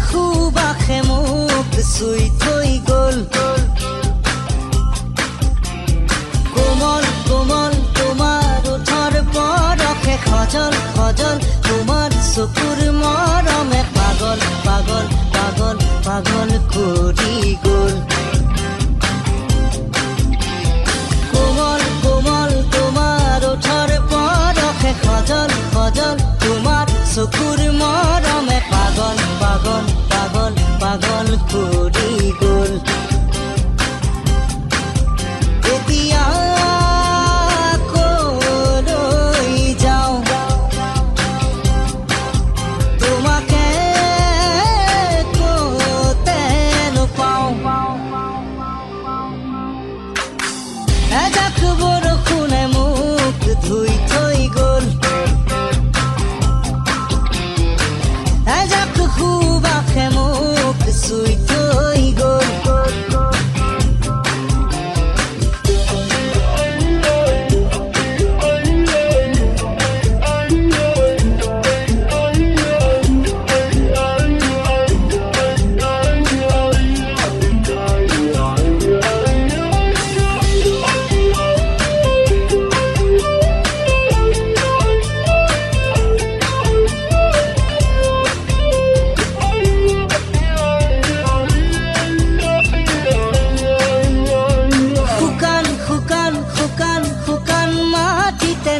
সুবাসে মোক চুই থৈ গ'ল। কোমল কোমল তোমাৰ ওঠৰ পৰশে সজল সজল তোমাৰ চকুৰ মৰমে পাগল পাগল পাগল পাগল কৰি গ'ল। কোমল কোমল তোমাৰ ওঠৰ পৰশে সজল সজল তোমাৰ চকুৰ মৰমে পাগল পাগল পাগল পাগল কৰি গ'ল। এতিয়া কলৈ যাওঁ তোমাকে ক'তে নোপাওঁ। এজাক বৰষুণে মোক ধুই থৈ গ'ল। এজাক সুবাসে মোক চুই থৈ গ'ল।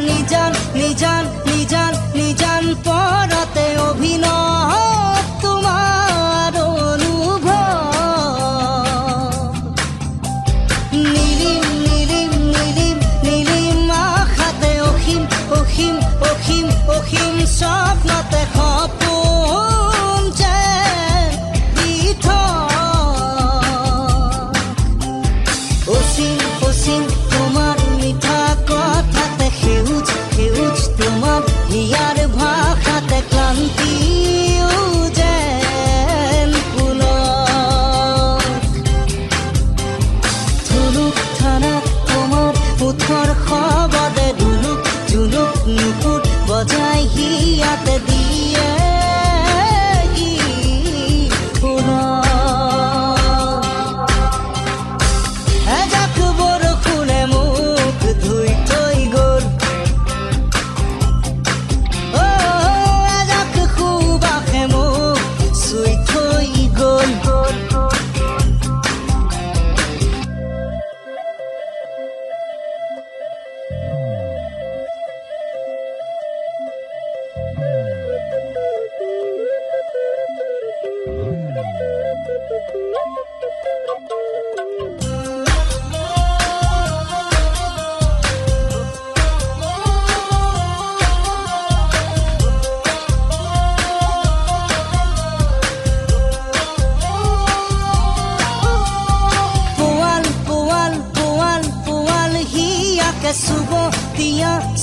নিজান নিজান নিজান নিজান পৰতে অভিনৱ তোমাৰ অনুভৱ। নীলিম নীলিম নীলিম নীলিম আশাতে অসীম অসীম অসীম অসীম স্বপ্নতে সপোন যেন দি অসীম অসীম তোমাৰ মিঠা কথাতে সেউজ সেউজ তোমাৰ হিয়াৰ ভাষাতে ক্লান্তিও যেন পুলক। ধুনুক থানাত তোমাৰ ওঠৰ শবদে ধুনুক জুনুক নুপুত বজাই হিয়াতে দিয়ে এজাক বৰষুণে মোক ধুই থৈ গ'ল। এজাক সুবাসে মোক চুই থৈ গ'ল।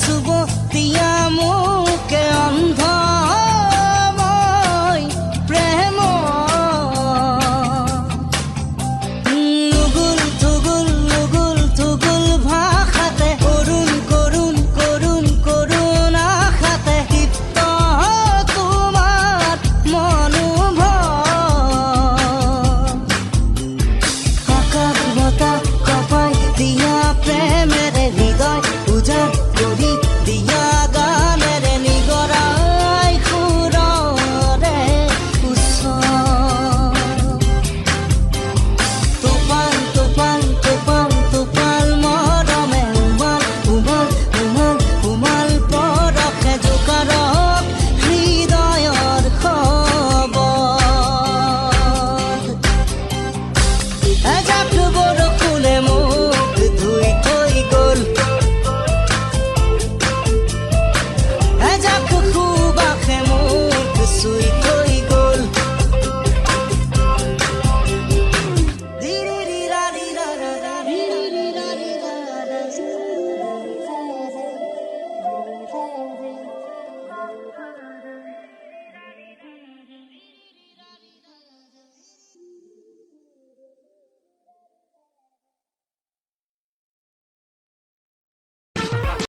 চুব তিয়া মোৰ